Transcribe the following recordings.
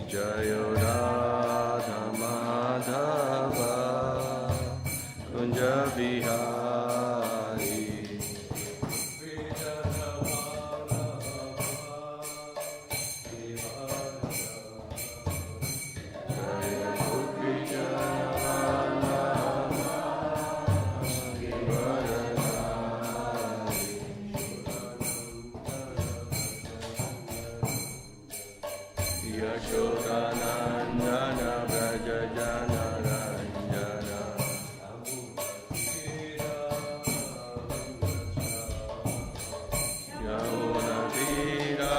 Jaya Radha Madhava Kunja Bihari Yashodanandana Vraja Jana Ranjana Yamuna Tira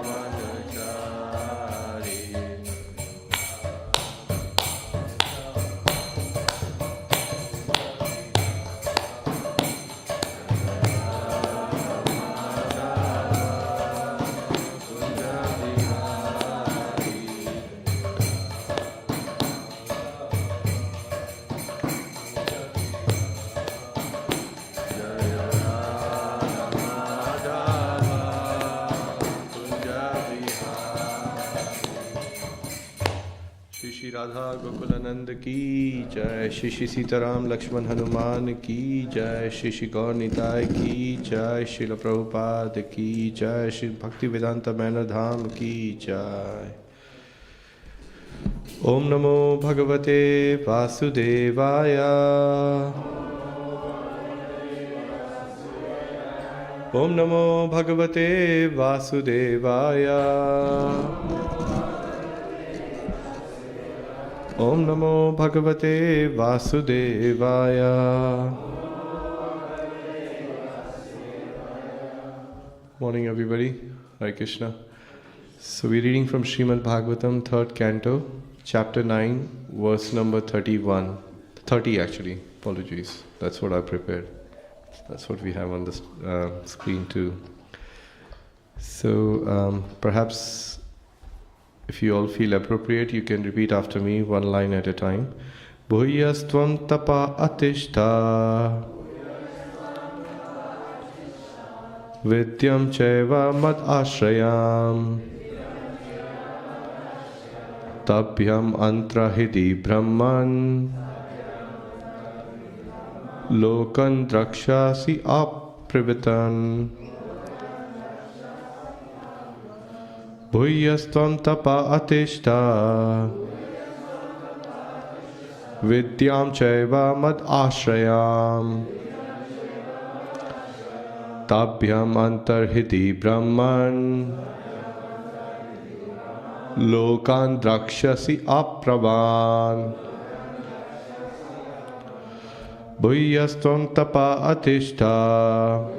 Manachari Shri Radha Gokulanand की जय, श्री श्री सीताराम लक्ष्मण हनुमान की जय, श्री श्री गौर निताय की जय, श्रील प्रभुपाद की जय, श्री भक्तिवेदांत मैनर धाम की जय। ओम नमो भगवते वासुदेवाय। ओम नमो भगवते वासुदेवाय। Om Namo Bhagavate Vasudevaya. Morning everybody, Hare Krishna. So we're reading from Srimad Bhagavatam, 3rd canto, chapter 9, verse number 31. 30 actually, apologies. That's what I prepared. That's what we have on the screen too. So perhaps if you all feel appropriate, you can repeat after me one line at a time. Bhuyastvam tapa atishta Vidyam chaiva mad ashrayam Tabhyam antrahidi brahman Lokan drakshasi aprivitan Bhuyastvam tapa atishta Vidyam chaiva mad ashrayam Tabhyam antarhiti brahman Lokan drakshasi apravan Bhuyastvam tapa atishta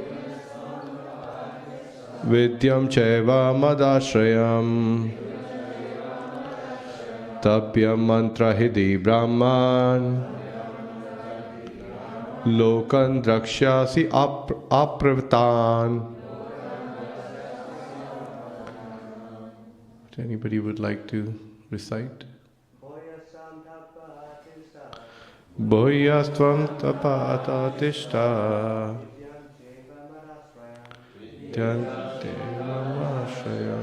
Vidyam chaiva madashrayam Tapyam mantrahidi brahman Lokan drakshasi apravatan. Anybody would like to recite? Bhoyastvam tapatatishta Tyante Namashaya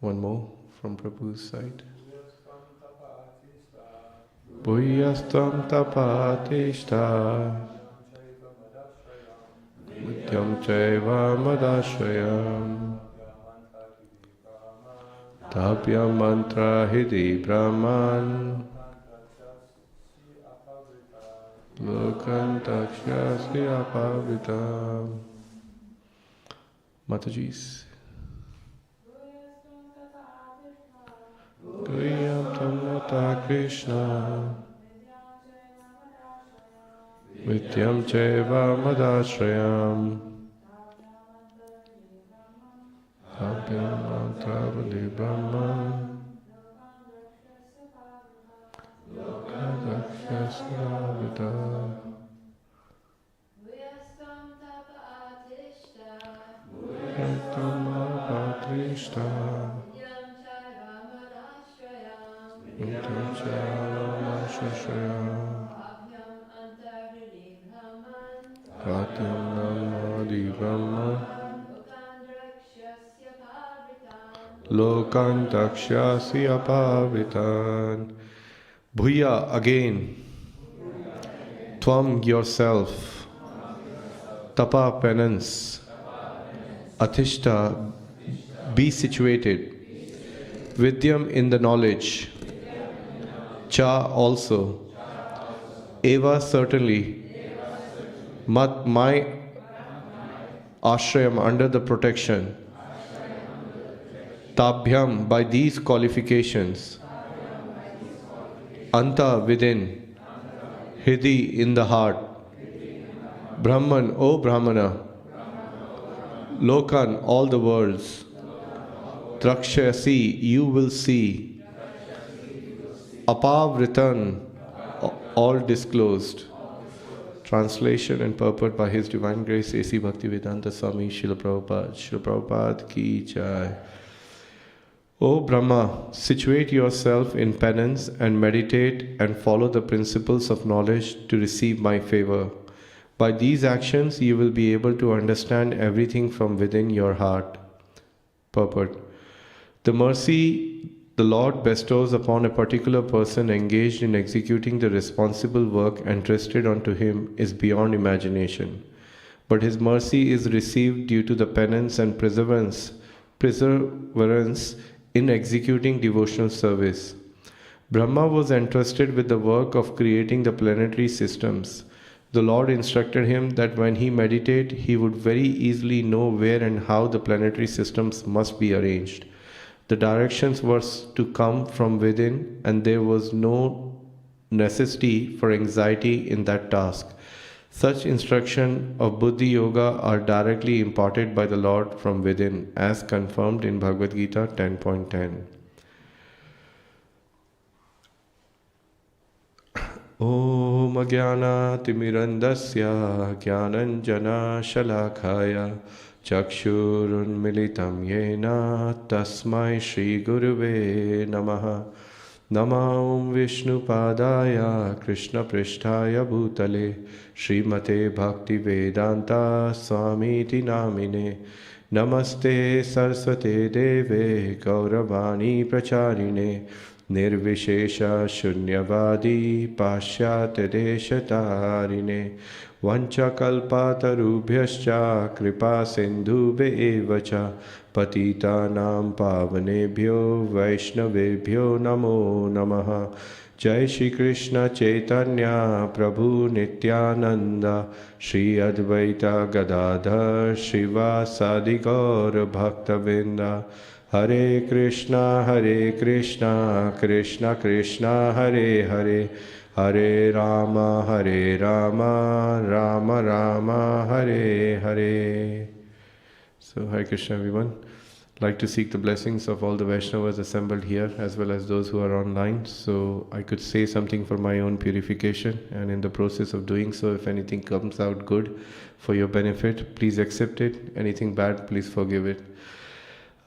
One more from Prabhu's side. Bhuyastam tapatishta Vidyam chaiva madashrayam Tapyam mantra hidi brahman Lokan takshasya apavitam. Mataji's. Guyam tamata Krishna Vidyam chaiva madashrayam Abhyam antravali brahman Yasnavita Yatamavatrishta Intachalamashashaya Katyam Namadi Brahma Lokan Takshyasi Apavitan. Bhuya, again. Tvam, yourself. Tapa, penance. Athishta, be situated. Vidyam, in the knowledge. Cha, also. Eva, certainly. Mat, my ashrayam, under the protection. Tabhyam, by these qualifications. Anta, within. Hridi, in the heart. Brahman, O Brahmana. Lokan, all the worlds. Drakshasi, you will see. Apavritan, all disclosed. Translation and purport by His Divine Grace A.C. Bhaktivedanta Swami Srila Prabhupada. Srila Prabhupada ki jai. O Brahma, situate yourself in penance and meditate and follow the principles of knowledge to receive my favor. By these actions, you will be able to understand everything from within your heart. Purport. The mercy the Lord bestows upon a particular person engaged in executing the responsible work entrusted unto him is beyond imagination. But his mercy is received due to the penance and perseverance in executing devotional service. Brahma was entrusted with the work of creating the planetary systems. The Lord instructed him that when he meditated, he would very easily know where and how the planetary systems must be arranged. The directions were to come from within, and there was no necessity for anxiety in that task. Such instruction of Buddhi Yoga are directly imparted by the Lord from within, as confirmed in Bhagavad Gita 10.10. Om Jnana Timirandasya Jnananjana Shalakaya Chakshurun Militam Yena Tasmai Shri Guruve Namaha. Namah Vishnu Padaya Krishna Prishtaya Bhutale Srimate Bhaktivedanta Swamiti Namine. Namaste Saraswate Deve Gauravani Pracharine Nirvishesha Shunyavadi Pashyate Deshatarine Vanchakalpatarubhyascha Kripa Sindhube Evacha Patitanam Pavanebhyo Vaishnavebhyo Namo Namaha. Jai Shri Krishna Chaitanya Prabhu Nityananda Shri Advaita Gadadhar Shivasadi Gaur Bhaktavinda. Hare Krishna Krishna Krishna Hare Hare Hare Rama Rama Rama Hare Hare. So Hare Krishna everyone. I'd like to seek the blessings of all the Vaishnavas assembled here as well as those who are online, so I could say something for my own purification, and in the process of doing so, if anything comes out good for your benefit, please accept it. Anything bad, please forgive it.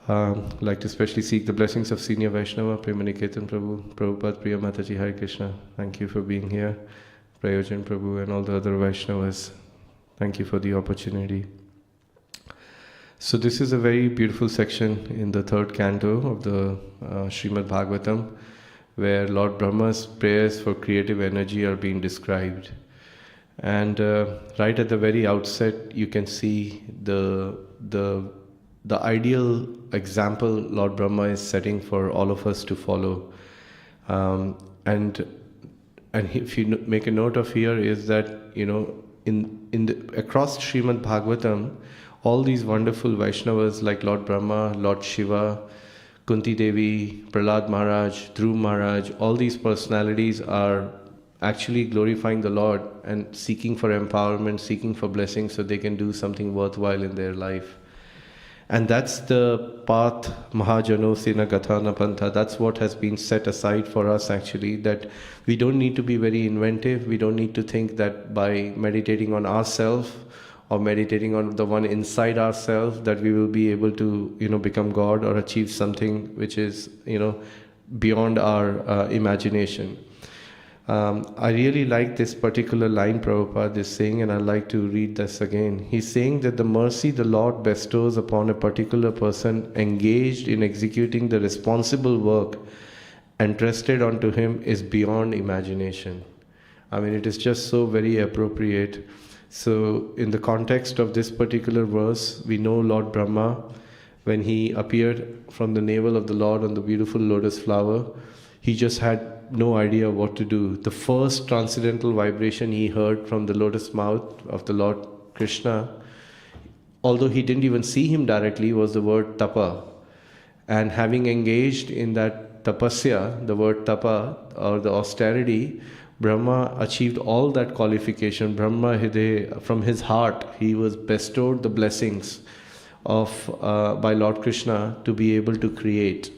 I'd like to especially seek the blessings of Senior Vaishnava, Premaniketan Prabhu, Prabhupada, Priya Mataji, Hare Krishna. Thank you for being here. Prayojan Prabhu and all the other Vaishnavas. Thank you for the opportunity. So this is a very beautiful section in the third canto of the Srimad Bhagavatam, where Lord Brahma's prayers for creative energy are being described. And right at the very outset, you can see the ideal example Lord Brahma is setting for all of us to follow. And if you make a note of here is that, you know, across Srimad Bhagavatam, all these wonderful Vaishnavas like Lord Brahma, Lord Shiva, Kunti Devi, Prahlad Maharaj, Dhruv Maharaj, all these personalities are actually glorifying the Lord and seeking for empowerment, seeking for blessings so they can do something worthwhile in their life. And that's the path, Mahajano Sina Gathana Pantha. That's what has been set aside for us actually, that we don't need to be very inventive. We don't need to think that by meditating on ourselves or meditating on the one inside ourselves that we will be able to, become God or achieve something which is, beyond our imagination. I really like this particular line Prabhupada is saying, and I'd like to read this again. He's saying that the mercy the Lord bestows upon a particular person engaged in executing the responsible work entrusted onto him is beyond imagination. I mean, it is just so very appropriate. So, in the context of this particular verse, we know Lord Brahma, when he appeared from the navel of the Lord on the beautiful lotus flower, he just had no idea what to do. The first transcendental vibration he heard from the lotus mouth of the Lord Krishna, although he didn't even see him directly, was the word tapa. And having engaged in that tapasya, the word tapa or the austerity, Brahma achieved all that qualification. Brahma Hriday, from his heart, he was bestowed the blessings of by Lord Krishna to be able to create.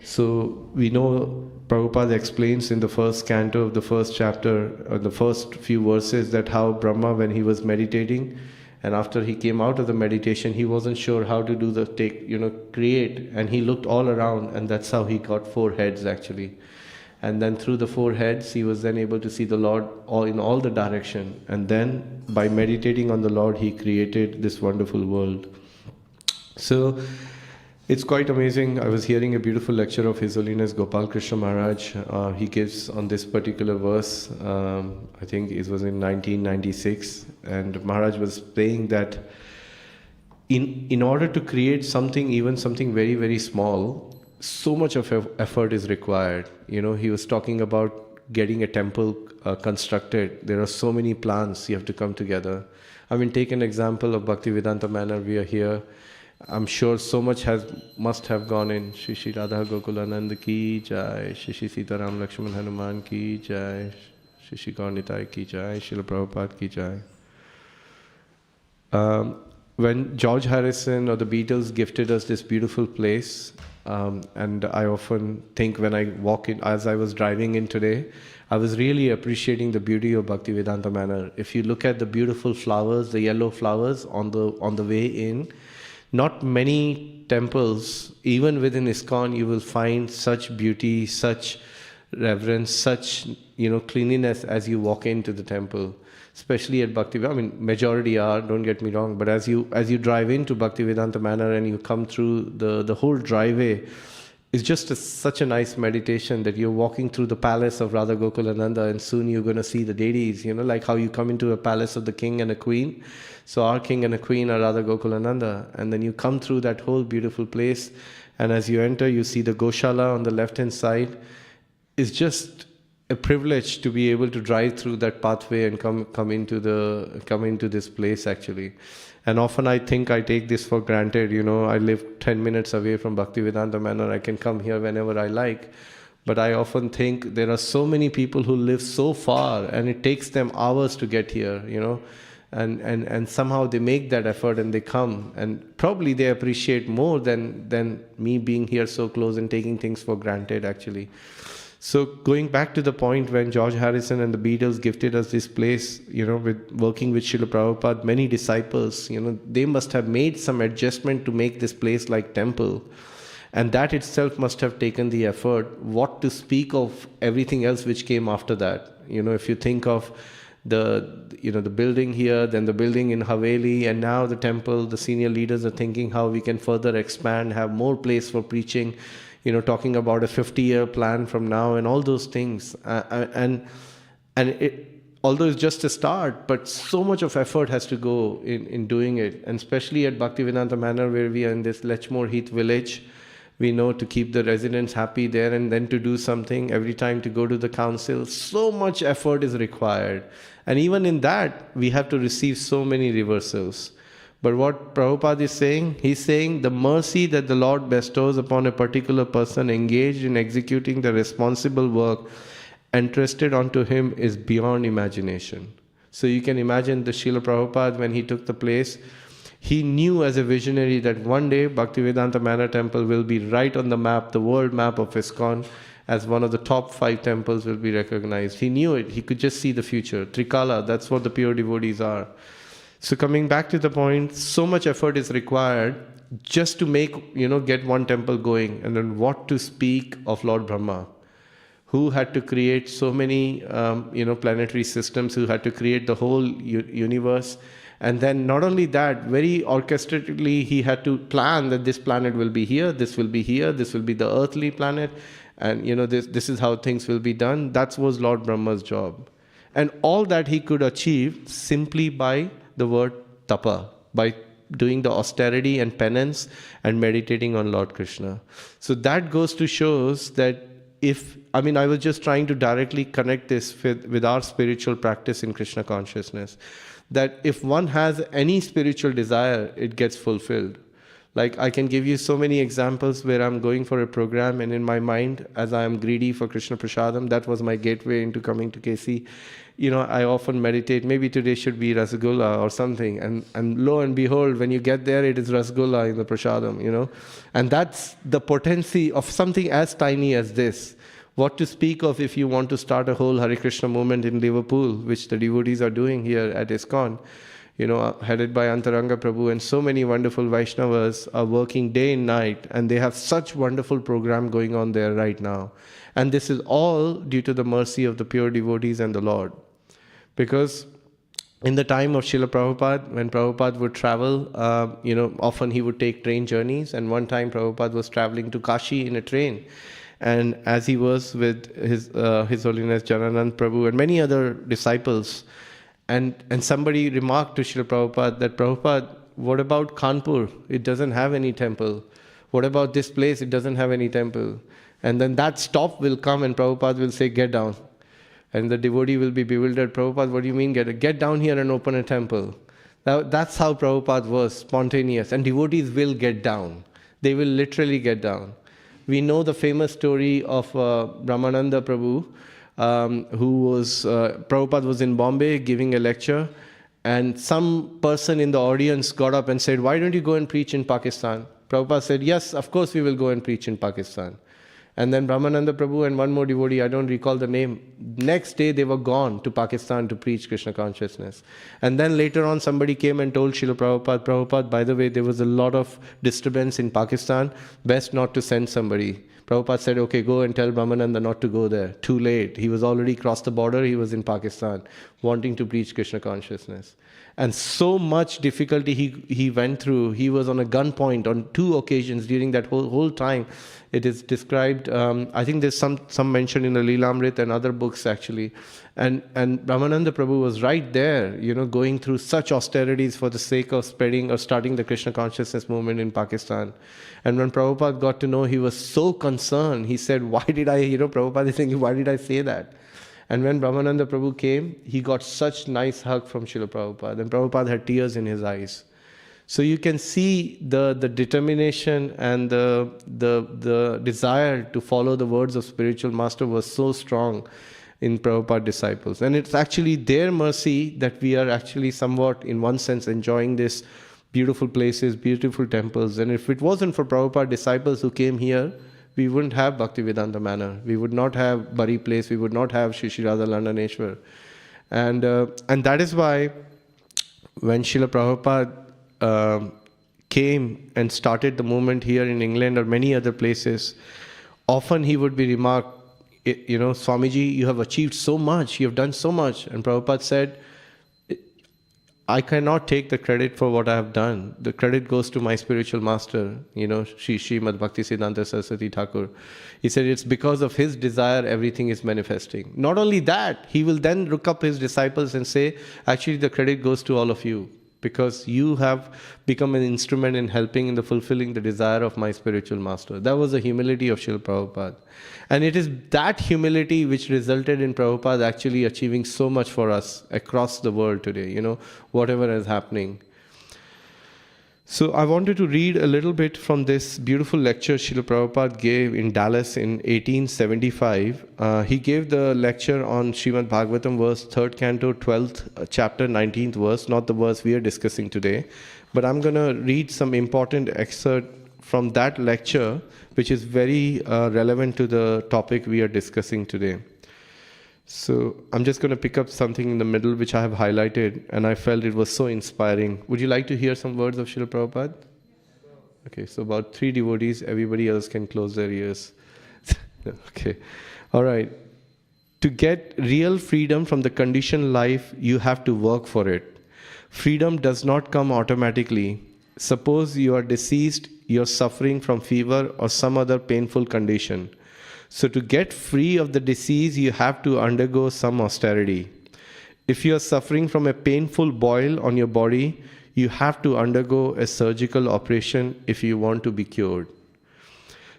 So we know Prabhupada explains in the first canto of the first chapter, the first few verses, that how Brahma, when he was meditating, and after he came out of the meditation, he wasn't sure how to do create, and he looked all around, and that's how he got 4 heads actually. And then through the 4 heads, he was then able to see the Lord in all the direction. And then by meditating on the Lord, he created this wonderful world. So it's quite amazing. I was hearing a beautiful lecture of His Holiness Gopal Krishna Maharaj. He gives on this particular verse, I think it was in 1996, and Maharaj was saying that in order to create something, even something very, very small, so much of effort is required. He was talking about getting a temple constructed. There are so many plans you have to come together. I mean, take an example of Bhaktivedanta Manor. We are here. I'm sure so much must have gone in. Shri Shri Radha Gokulanand ki jai, Shri Shri Sitaram Lakshman Hanuman ki jai, Shri Shri Gaunitai ki jai, Srila Prabhupada ki jai. When George Harrison or the Beatles gifted us this beautiful place, and I often think when I walk in, as I was driving in today, I was really appreciating the beauty of Bhaktivedanta Manor. If you look at the beautiful flowers, the yellow flowers on the way in, not many temples, even within ISKCON, you will find such beauty, such reverence, such cleanliness as you walk into the temple. Especially at Bhaktivedanta, I mean, majority are, don't get me wrong, but as you drive into Bhaktivedanta Manor and you come through the whole driveway, it's just such a nice meditation that you're walking through the palace of Radha Gokulananda, and soon you're going to see the deities, like how you come into a palace of the king and a queen. So our king and a queen are Radha Gokulananda, and then you come through that whole beautiful place, and as you enter, you see the Goshala on the left-hand side. It's just a privilege to be able to drive through that pathway and come into this place actually. And often I think I take this for granted. I live 10 minutes away from Bhaktivedanta Manor. I can come here whenever I like. But I often think there are so many people who live so far, and it takes them hours to get here, and somehow they make that effort and they come, and probably they appreciate more than me being here so close and taking things for granted actually. So going back to the point when George Harrison and the Beatles gifted us this place, with working with Srila Prabhupada, many disciples, they must have made some adjustment to make this place like temple. And that itself must have taken the effort. What to speak of everything else which came after that? If you think of the building here, then the building in Haveli, and now the temple, the senior leaders are thinking how we can further expand, have more place for preaching, talking about a 50-year plan from now and all those things. And it, although it's just a start, but so much of effort has to go in doing it. And especially at Bhaktivedanta Manor, where we are in this Lechmore Heath village, we know to keep the residents happy there, and then to do something every time to go to the council, so much effort is required. And even in that, we have to receive so many reversals. But what Prabhupada is saying, he's saying the mercy that the Lord bestows upon a particular person engaged in executing the responsible work entrusted onto him is beyond imagination. So you can imagine the Srila Prabhupada, when he took the place, He knew as a visionary that one day Bhaktivedanta Manor Temple will be right on the map, the world map of ISKCON, as one of the top 5 temples will be recognized. He knew it. He could just see the future. Trikala, that's what the pure devotees are. So coming back to the point, so much effort is required just to get one temple going. And then what to speak of Lord Brahma, who had to create so many, planetary systems, who had to create the whole universe. And then not only that, very orchestratively, he had to plan that this planet will be here, this will be here, this will be the earthly planet, and this is how things will be done. That was Lord Brahma's job. And all that he could achieve simply by the word tapa, by doing the austerity and penance and meditating on Lord Krishna. So that goes to shows that I was just trying to directly connect this with our spiritual practice in Krishna consciousness, that if one has any spiritual desire, it gets fulfilled. Like I can give you so many examples where I'm going for a program and in my mind, as I am greedy for Krishna Prasadam, that was my gateway into coming to KC. I often meditate, maybe today should be Rasgulla or something. And lo and behold, when you get there, it is Rasgulla in the Prasadam, And that's the potency of something as tiny as this. What to speak of if you want to start a whole Hare Krishna movement in Liverpool, which the devotees are doing here at ISKCON, headed by Antaranga Prabhu, and so many wonderful Vaishnavas are working day and night, and they have such wonderful program going on there right now. And this is all due to the mercy of the pure devotees and the Lord. Because in the time of Srila Prabhupada, when Prabhupada would travel, often he would take train journeys, and one time Prabhupada was traveling to Kashi in a train. And as he was with His Holiness Jananand Prabhu and many other disciples, and somebody remarked to Srila Prabhupada that, Prabhupada, what about Kanpur? It doesn't have any temple. What about this place? It doesn't have any temple. And then that stop will come and Prabhupada will say, get down. And the devotee will be bewildered. Prabhupada, what do you mean get down here and open a temple? Now, that's how Prabhupada was, spontaneous. And devotees will get down. They will literally get down. We know the famous story of Brahmananda Prabhu, Prabhupada was in Bombay giving a lecture, and some person in the audience got up and said, why don't you go and preach in Pakistan? Prabhupada said, yes, of course we will go and preach in Pakistan. And then Brahmananda Prabhu and one more devotee, I don't recall the name, next day they were gone to Pakistan to preach Krishna consciousness. And then later on somebody came and told Srila Prabhupada, Prabhupada, by the way, there was a lot of disturbance in Pakistan, best not to send somebody. Prabhupada said, okay, go and tell Brahmananda not to go there. Too late. He was already crossed the border, he was in Pakistan, wanting to preach Krishna consciousness. And so much difficulty he went through. He was on a gunpoint on 2 occasions during that whole time. It is described, I think there's some mention in the Leelamrit and other books actually. And Brahmananda Prabhu was right there, going through such austerities for the sake of spreading or starting the Krishna consciousness movement in Pakistan. And when Prabhupada got to know, he was so concerned. He said, why did I, Prabhupada is thinking, why did I say that? And when Brahmananda Prabhu came, he got such nice hug from Srila Prabhupada. And Prabhupada had tears in his eyes. So you can see the determination and the desire to follow the words of spiritual master was so strong in Prabhupada disciples. And it's actually their mercy that we are actually somewhat, in one sense, enjoying this beautiful places, beautiful temples. And if it wasn't for Prabhupada disciples who came here, we wouldn't have Bhaktivedanta Manor. We would not have Bari Place. We would not have Shri Shri Radha Landaneshwar. And that is why when Srila Prabhupada came and started the movement here in England or many other places, often he would be remarked, Swamiji, you have achieved so much, you have done so much. And Prabhupada said, I cannot take the credit for what I have done. The credit goes to my spiritual master, Shri Srimad Bhaktisiddhanta Saraswati Thakur. He said it's because of his desire everything is manifesting. Not only that, he will then look up his disciples and say, actually the credit goes to all of you, because you have become an instrument in helping in the fulfilling the desire of my spiritual master. That was the humility of Srila Prabhupada. And it is that humility which resulted in Prabhupada actually achieving so much for us across the world today, whatever is happening. So I wanted to read a little bit from this beautiful lecture Srila Prabhupada gave in Dallas in 1875. He gave the lecture on Srimad Bhagavatam verse 3rd canto 12th chapter 19th verse, not the verse we are discussing today. But I'm going to read some important excerpt from that lecture which is very relevant to the topic we are discussing today. So I'm just going to pick up something in the middle which I have highlighted, and I felt it was so inspiring. Would you like to hear some words of Srila Prabhupada? Okay, so about 3 devotees, everybody else can close their ears. Okay, all right. To get real freedom from the conditioned life, you have to work for it. Freedom does not come automatically. Suppose you are deceased, you're suffering from fever or some other painful condition. So to get free of the disease, you have to undergo some austerity. If you are suffering from a painful boil on your body, you have to undergo a surgical operation if you want to be cured.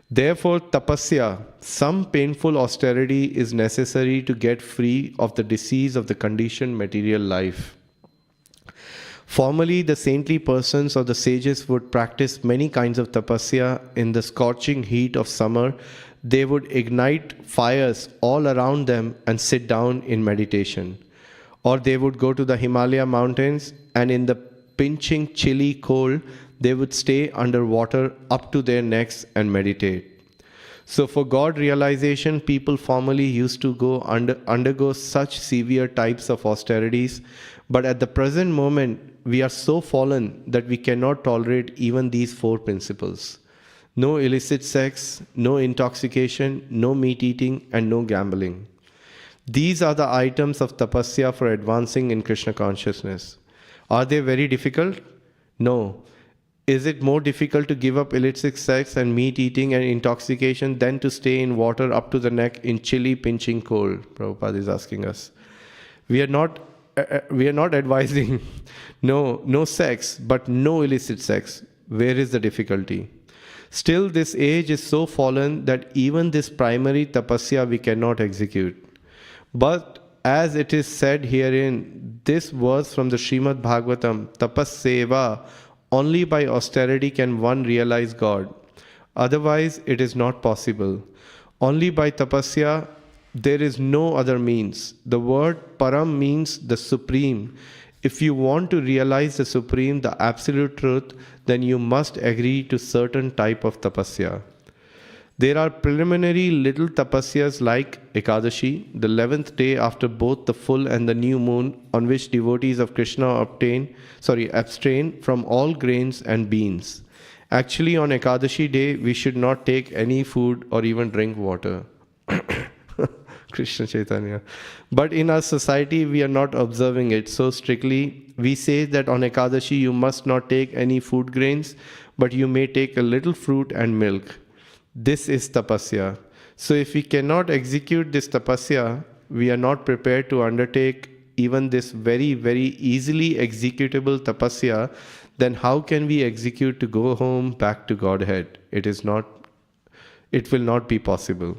Therefore, tapasya, some painful austerity is necessary to get free of the disease of the conditioned material life. Formerly, the saintly persons or the sages would practice many kinds of tapasya in the scorching heat of summer. They would ignite fires all around them and sit down in meditation. Or they would go to the Himalaya mountains, and in the pinching chilly cold, they would stay under water up to their necks and meditate. So for God realization, people formerly used to undergo such severe types of austerities, but at the present moment, we are so fallen that we cannot tolerate even these 4 principles. No illicit sex, no intoxication, no meat eating, and no gambling. These are the items of tapasya for advancing in Krishna consciousness. Are they very difficult? No. Is it more difficult to give up illicit sex and meat eating and intoxication than to stay in water up to the neck in chilly, pinching cold? Prabhupada is asking us. We are not advising no sex, but no illicit sex. Where is the difficulty? Still, this age is so fallen that even this primary tapasya we cannot execute. But as it is said herein, this verse from the Srimad Bhagavatam, tapas seva, only by austerity can one realize God. Otherwise, it is not possible. Only by tapasya, there is no other means. The word param means the supreme. If you want to realize the supreme, the absolute truth, then you must agree to certain type of tapasya. There are preliminary little tapasyas like Ekadashi, the 11th day after both the full and the new moon, on which devotees of Krishna abstain from all grains and beans. Actually, on Ekadashi day, we should not take any food or even drink water. Krishna Chaitanya. But in our society, we are not observing it so strictly. We say that on Ekadashi, you must not take any food grains, but you may take a little fruit and milk. This is tapasya. So if we cannot execute this tapasya, we are not prepared to undertake even this very, very easily executable tapasya, then how can we execute to go home back to Godhead? It will not be possible.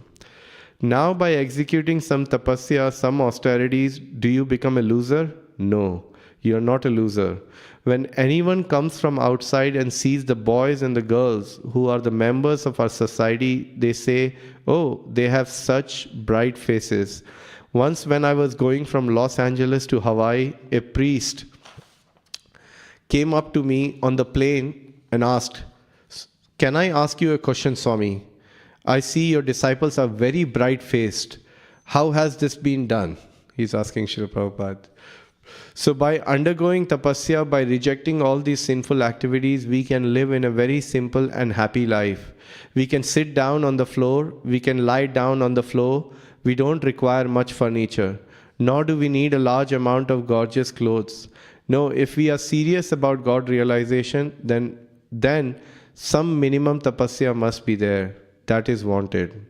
Now by executing some tapasya, some austerities, do you become a loser? No, you are not a loser. When anyone comes from outside and sees the boys and the girls who are the members of our society, they say, oh, they have such bright faces. Once when I was going from Los Angeles to Hawaii, a priest came up to me on the plane and asked, can I ask you a question, Swami? I see your disciples are very bright-faced. How has this been done? He's asking Srila Prabhupada. So by undergoing tapasya, by rejecting all these sinful activities, we can live in a very simple and happy life. We can sit down on the floor. We can lie down on the floor. We don't require much furniture. Nor do we need a large amount of gorgeous clothes. No, if we are serious about God realization, then some minimum tapasya must be there. That is wanted.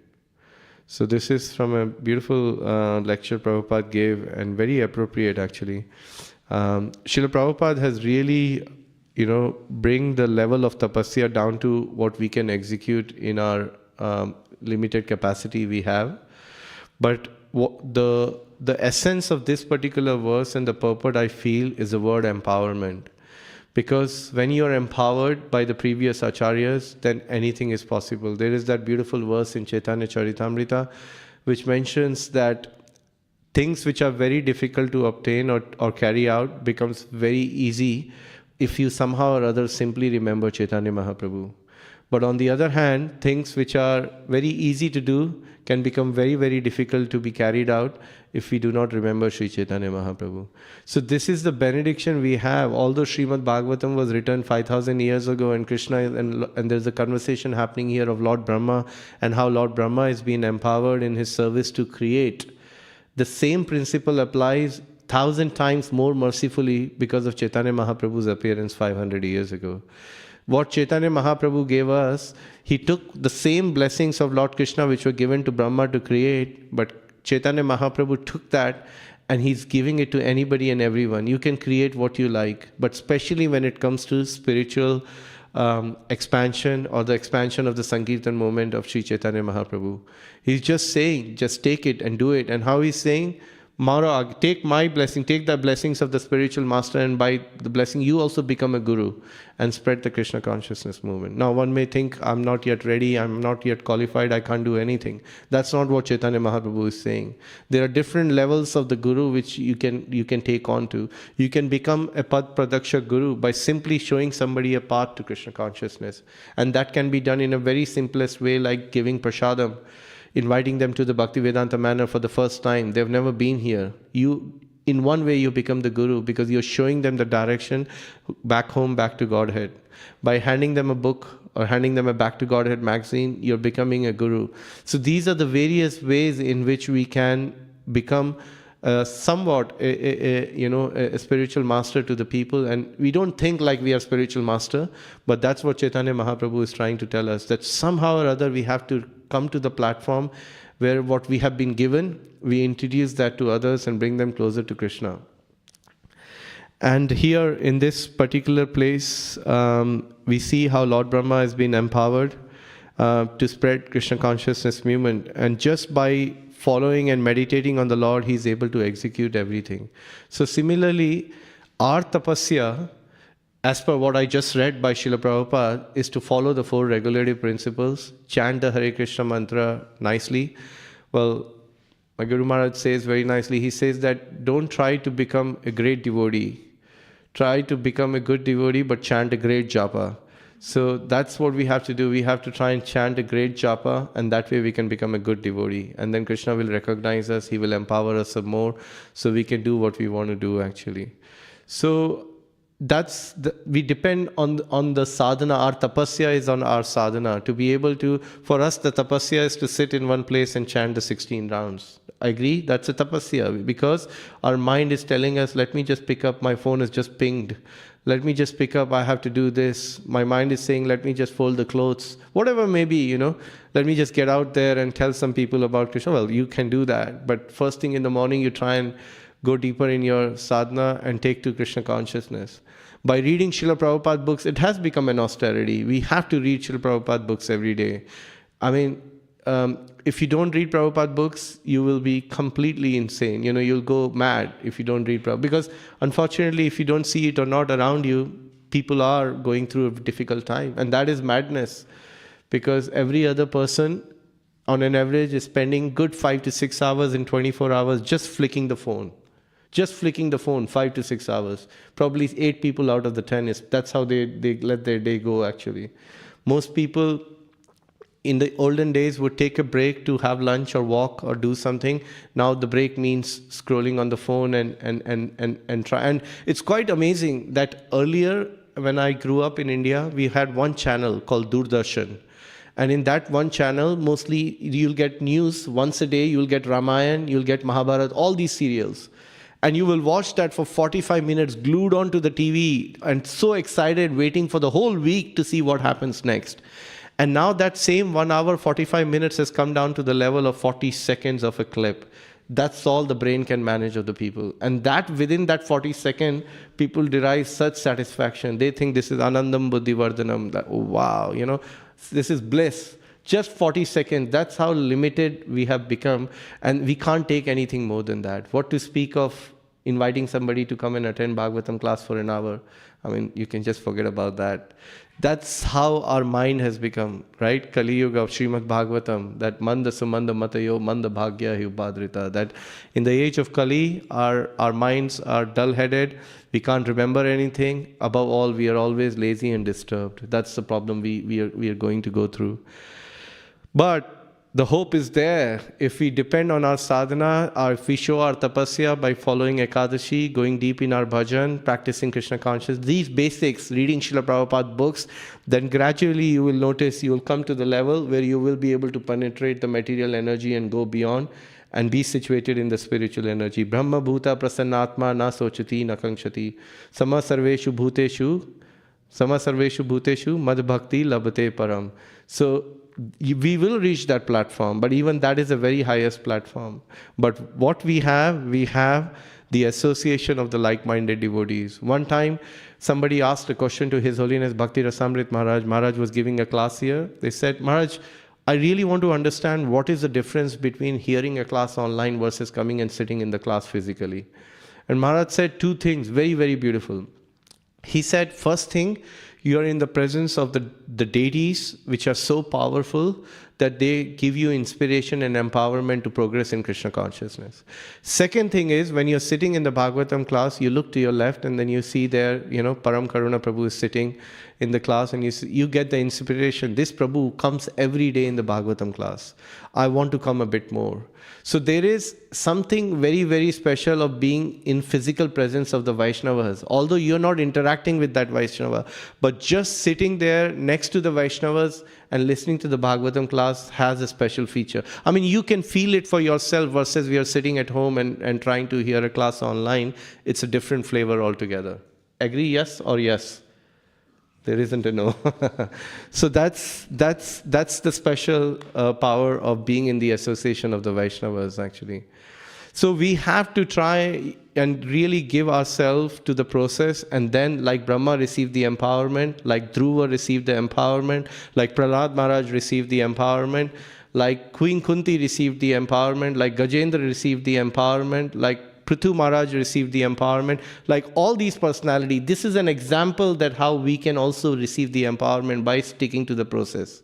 So this is from a beautiful lecture Prabhupada gave, and very appropriate actually. Srila Prabhupada has really, bring the level of tapasya down to what we can execute in our limited capacity we have. But the essence of this particular verse and the purport I feel is the word empowerment. Because when you are empowered by the previous acharyas, then anything is possible. There is that beautiful verse in Chaitanya Charitamrita which mentions that things which are very difficult to obtain or carry out becomes very easy if you somehow or other simply remember Chaitanya Mahaprabhu. But on the other hand, things which are very easy to do can become very, very difficult to be carried out if we do not remember Sri Chaitanya Mahaprabhu. So this is the benediction we have. Although Srimad Bhagavatam was written 5,000 years ago, and Krishna and there's a conversation happening here of Lord Brahma and how Lord Brahma is being empowered in his service to create. The same principle applies 1,000 times more mercifully because of Chaitanya Mahaprabhu's appearance 500 years ago. What Chaitanya Mahaprabhu gave us, he took the same blessings of Lord Krishna which were given to Brahma to create, but Chaitanya Mahaprabhu took that and he's giving it to anybody and everyone. You can create what you like, but especially when it comes to spiritual expansion or the expansion of the Sankirtan movement of Sri Chaitanya Mahaprabhu. He's just saying, just take it and do it. And how he's saying, Mara, take my blessing, take the blessings of the spiritual master, and by the blessing you also become a guru and spread the Krishna consciousness movement. Now one may think, I'm not yet ready, I'm not yet qualified, I can't do anything. That's not what Chaitanya Mahaprabhu is saying. There are different levels of the guru which you can take on to. You can become a Pad Pradaksha guru by simply showing somebody a path to Krishna consciousness. And that can be done in a very simplest way, like giving prasadam, inviting them to the Bhaktivedanta Manor for the first time. They've never been here. In one way, you become the guru because you're showing them the direction back home, back to Godhead. By handing them a book or handing them a Back to Godhead magazine, you're becoming a guru. So these are the various ways in which we can become somewhat a spiritual master to the people. And we don't think like we are spiritual master, but that's what Chaitanya Mahaprabhu is trying to tell us, that somehow or other we have to come to the platform where what we have been given, we introduce that to others and bring them closer to Krishna. And here in this particular place, we see how Lord Brahma has been empowered to spread Krishna consciousness movement. And just by following and meditating on the Lord, he is able to execute everything. So similarly, our tapasya, as per what I just read by Srila Prabhupada, is to follow the 4 regulative principles, chant the Hare Krishna mantra nicely. Well, my Guru Maharaj says very nicely, he says that don't try to become a great devotee. Try to become a good devotee, but chant a great japa. So that's what we have to do. We have to try and chant a great japa, and that way we can become a good devotee. And then Krishna will recognize us, he will empower us some more, so we can do what we want to do actually. So we depend on the sadhana. Our tapasya is on our sadhana. To be able to, for us the tapasya is to sit in one place and chant the 16 rounds. I agree, that's a tapasya, because our mind is telling us, let me just pick up, my phone is just pinged. Let me just pick up, I have to do this. My mind is saying, let me just fold the clothes. Whatever may be, let me just get out there and tell some people about Krishna. Well, you can do that. But first thing in the morning, you try and go deeper in your sadhana and take to Krishna consciousness. By reading Srila Prabhupada books, it has become an austerity. We have to read Srila Prabhupada books every day. I mean, if you don't read Prabhupada books, you will be completely insane. You'll go mad if you don't read Prabhupada. Because unfortunately, if you don't see it or not around you, people are going through a difficult time. And that is madness. Because every other person, on an average, is spending good 5 to 6 hours in 24 hours just flicking the phone. Just flicking the phone, 5 to 6 hours. Probably 8 people out of the 10, that's how they let their day go actually. Most people in the olden days would take a break to have lunch or walk or do something. Now the break means scrolling on the phone and try. And it's quite amazing that earlier when I grew up in India, we had one channel called Doordarshan. And in that one channel, mostly you'll get news once a day, you'll get Ramayana, you'll get Mahabharata, all these serials. And you will watch that for 45 minutes glued onto the TV and so excited, waiting for the whole week to see what happens next. And now that same 1 hour, 45 minutes has come down to the level of 40 seconds of a clip. That's all the brain can manage of the people. And that within that 40 seconds, people derive such satisfaction. They think this is Anandam Buddhivardhanam. That, oh, wow, this is bliss. Just 40 seconds, that's how limited we have become, and we can't take anything more than that. What to speak of, inviting somebody to come and attend Bhagavatam class for an hour, I mean, you can just forget about that. That's how our mind has become, right? Kali Yuga of Srimad Bhagavatam, that manda sumanda matayo manda bhagya hi ubhadrita, that in the age of Kali, our minds are dull-headed, we can't remember anything. Above all, we are always lazy and disturbed. That's the problem we are going to go through. But the hope is there. If we depend on our sadhana, or if we show our tapasya by following Ekadashi, going deep in our bhajan, practicing Krishna consciousness, these basics, reading Srila Prabhupada books, then gradually you will notice you will come to the level where you will be able to penetrate the material energy and go beyond and be situated in the spiritual energy. Brahma bhuta prasannatma na sochati na kankshati sama sarveshu bhuteshu mad bhakti labhate param. So we will reach that platform, but even that is the very highest platform. But what we have the association of the like-minded devotees. One time, somebody asked a question to His Holiness Bhakti Rasamrit Maharaj. Maharaj was giving a class here. They said, Maharaj, I really want to understand what is the difference between hearing a class online versus coming and sitting in the class physically. And Maharaj said two things, very, very beautiful. He said, first thing, you are in the presence of the deities which are so powerful that they give you inspiration and empowerment to progress in Krishna consciousness. Second thing is, when you're sitting in the Bhagavatam class, you look to your left and then you see there, Param Karuna Prabhu is sitting in the class, and you get the inspiration. This Prabhu comes every day in the Bhagavatam class. I want to come a bit more. So there is something very, very special of being in physical presence of the Vaishnavas. Although you're not interacting with that Vaishnava, but just sitting there next to the Vaishnavas and listening to the Bhagavatam class has a special feature. I mean, you can feel it for yourself versus we are sitting at home and trying to hear a class online. It's a different flavor altogether. Agree, yes or yes? There isn't a no. So that's the special power of being in the association of the Vaishnavas, actually. So we have to try and really give ourselves to the process, and then like Brahma received the empowerment, like Dhruva received the empowerment, like Prahlad Maharaj received the empowerment, like Queen Kunti received the empowerment, like Gajendra received the empowerment, like Prithu Maharaj received the empowerment, like all these personalities. This is an example that how we can also receive the empowerment by sticking to the process.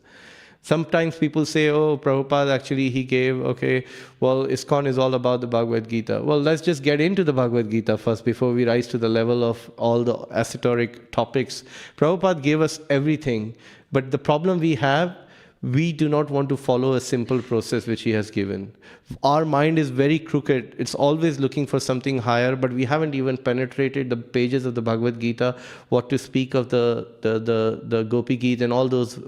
Sometimes people say, oh, Prabhupada actually he gave, okay, well, ISKCON is all about the Bhagavad Gita. Well, let's just get into the Bhagavad Gita first before we rise to the level of all the esoteric topics. Prabhupada gave us everything, but the problem we have, we do not want to follow a simple process which he has given. Our mind is very crooked. It's always looking for something higher, but we haven't even penetrated the pages of the Bhagavad Gita, what to speak of the Gopi Gita and all those,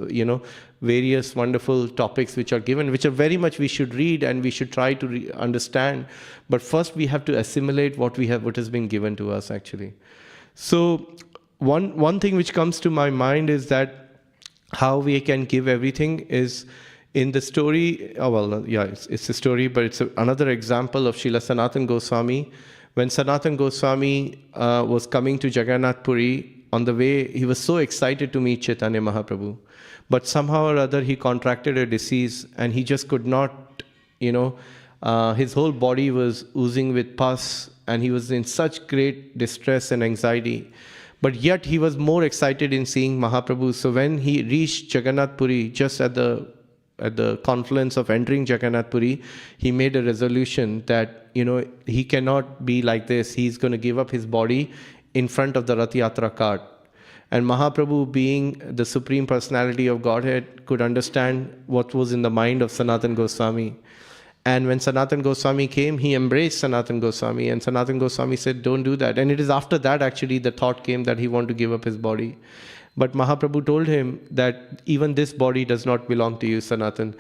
various wonderful topics which are given, which are very much we should read and we should try to understand. But first we have to assimilate what has been given to us, actually. So one thing which comes to my mind is that how we can give everything is in the story, it's a story, but it's another example of Srila Sanatana Goswami. When Sanatana Goswami was coming to Jagannath Puri, on the way, he was so excited to meet Chaitanya Mahaprabhu. But somehow or other, he contracted a disease and he just could not, his whole body was oozing with pus and he was in such great distress and anxiety. But yet he was more excited in seeing Mahaprabhu. So when he reached Jagannath Puri, just at the confluence of entering Jagannath Puri, he made a resolution that, he cannot be like this. He's going to give up his body in front of the Rath Yatra cart. And Mahaprabhu, being the Supreme Personality of Godhead, could understand what was in the mind of Sanatana Goswami. And when Sanatana Goswami came, he embraced Sanatana Goswami, and Sanatana Goswami said, don't do that. And it is after that actually the thought came that he wanted to give up his body. But Mahaprabhu told him that even this body does not belong to you, Sanatan.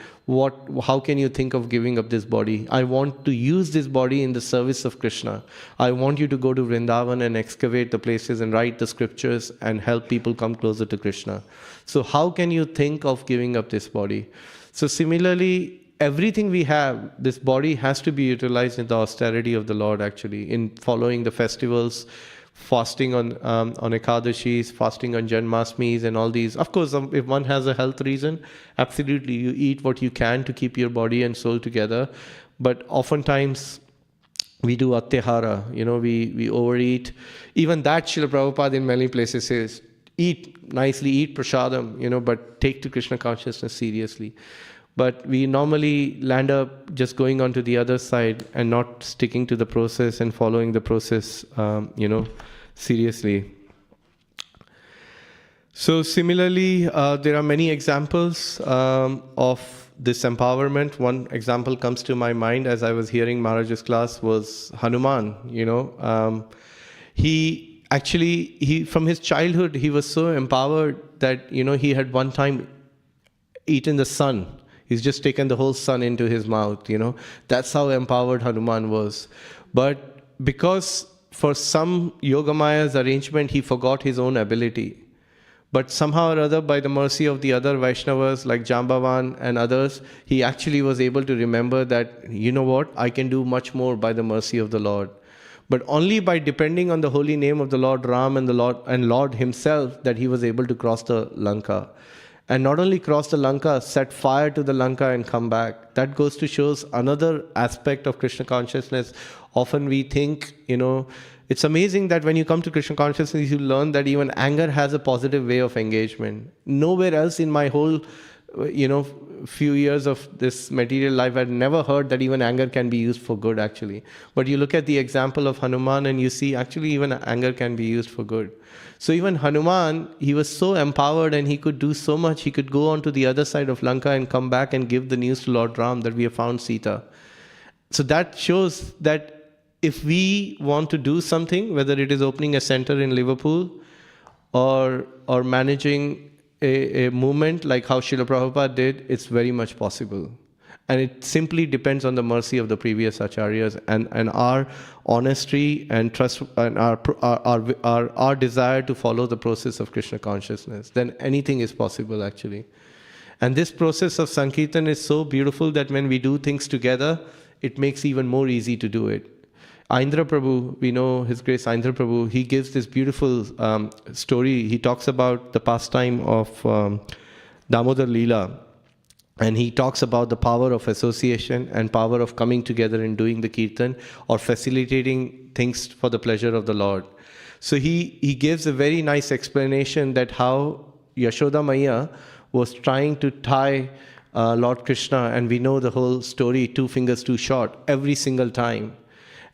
How can you think of giving up this body? I want to use this body in the service of Krishna. I want you to go to Vrindavan and excavate the places and write the scriptures and help people come closer to Krishna. So how can you think of giving up this body? So similarly, everything we have, this body has to be utilized in the austerity of the Lord, actually, in following the festivals, fasting on Ekadashis, fasting on Janmashtmis and all these. Of course, if one has a health reason, absolutely, you eat what you can to keep your body and soul together. But oftentimes, we do atyahara, we overeat. Even that Srila Prabhupada in many places says, eat nicely, eat prasadam, but take to Krishna consciousness seriously. But we normally land up just going on to the other side and not sticking to the process and following the process, seriously. So similarly, there are many examples of this empowerment. One example comes to my mind as I was hearing Maharaj's class was Hanuman. He from his childhood, he was so empowered that, he had one time eaten the sun. He's just taken the whole sun into his mouth, That's how empowered Hanuman was. But because for some Yogamaya's arrangement, he forgot his own ability. But somehow or other, by the mercy of the other Vaishnavas like Jambavan and others, he actually was able to remember that, I can do much more by the mercy of the Lord. But only by depending on the holy name of the Lord Ram and the Lord himself that he was able to cross the Lanka. And not only cross the Lanka, set fire to the Lanka and come back. That goes to show another aspect of Krishna consciousness. Often we think, it's amazing that when you come to Krishna consciousness, you learn that even anger has a positive way of engagement. Nowhere else in my whole, few years of this material life, I'd never heard that even anger can be used for good, actually. But you look at the example of Hanuman and you see actually even anger can be used for good. So even Hanuman, he was so empowered and he could do so much. He could go on to the other side of Lanka and come back and give the news to Lord Ram that we have found Sita. So that shows that if we want to do something, whether it is opening a center in Liverpool or managing a movement like how Srila Prabhupada did, it's very much possible. And it simply depends on the mercy of the previous acharyas and our honesty and trust and our desire to follow the process of Krishna consciousness. Then anything is possible, actually. And this process of Sankirtan is so beautiful that when we do things together, it makes even more easy to do it. Aindra Prabhu, we know His Grace Aindra Prabhu, he gives this beautiful story. He talks about the pastime of Damodar Leela. And he talks about the power of association and power of coming together and doing the kirtan or facilitating things for the pleasure of the Lord. So he gives a very nice explanation that how Yashoda Maya was trying to tie Lord Krishna, and we know the whole story, 2 fingers too short, every single time.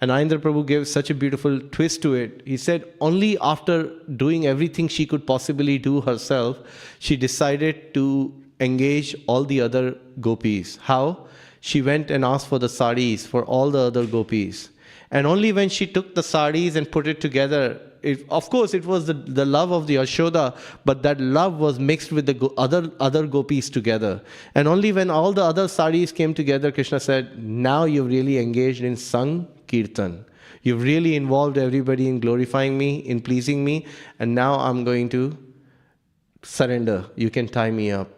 And Aindra Prabhu gave such a beautiful twist to it. He said only after doing everything she could possibly do herself, she decided to engage all the other gopis. How? She went and asked for the saris for all the other gopis. And only when she took the saris and put it together, of course it was the love of the Yashoda, but that love was mixed with the other gopis together. And only when all the other saris came together, Krishna said, now you've really engaged in Sang Kirtan. You've really involved everybody in glorifying me, in pleasing me, and now I'm going to surrender. You can tie me up.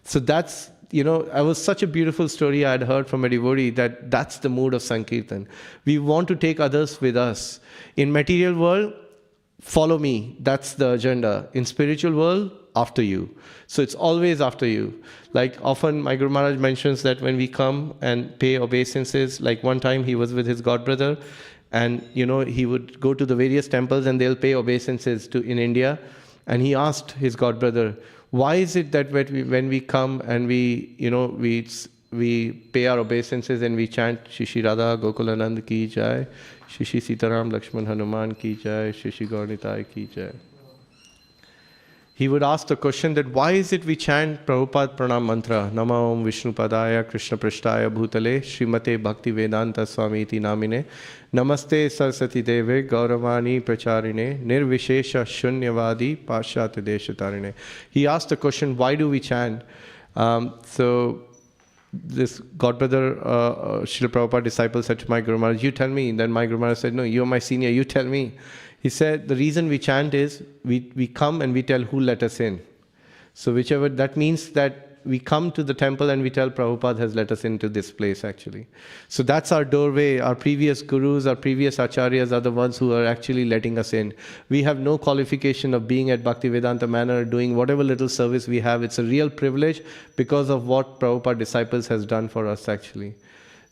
So that's, it was such a beautiful story I had heard from a devotee that's the mood of Sankirtan. We want to take others with us. In material world, follow me. That's the agenda. In spiritual world, after you. So it's always after you. Like often my Guru Maharaj mentions that when we come and pay obeisances, like one time he was with his godbrother and, he would go to the various temples and they'll pay obeisances in India. And he asked his godbrother, why is it that when we come and we pay our obeisances and we chant Shishi Radha Gokulanand ki jai, Shishi Sitaram Lakshman Hanuman ki jai, Shishi Gaurnitai ki jai. He would ask the question that why is it we chant Prabhupada Pranam Mantra, Nama Om Vishnu Padaya Krishna Prishtaya Bhutale Srimate Bhaktivedanta Swami iti namine Namaste Saraswati Deve Gauravani Pracharine Nirvishesha Shunyavadi Pashyati Deshatarine. He asked the question, why do we chant? So this godbrother, Srila Prabhupada disciple said to my Guru Maharaj, you tell me. And then my Guru Maharaj said, no, you're my senior, you tell me. He said, the reason we chant is we come and we tell who let us in. So that means that we come to the temple and we tell Prabhupada has let us into this place actually. So that's our doorway. Our previous gurus, our previous acharyas are the ones who are actually letting us in. We have no qualification of being at Bhaktivedanta Manor, doing whatever little service we have. It's a real privilege because of what Prabhupada disciples has done for us actually.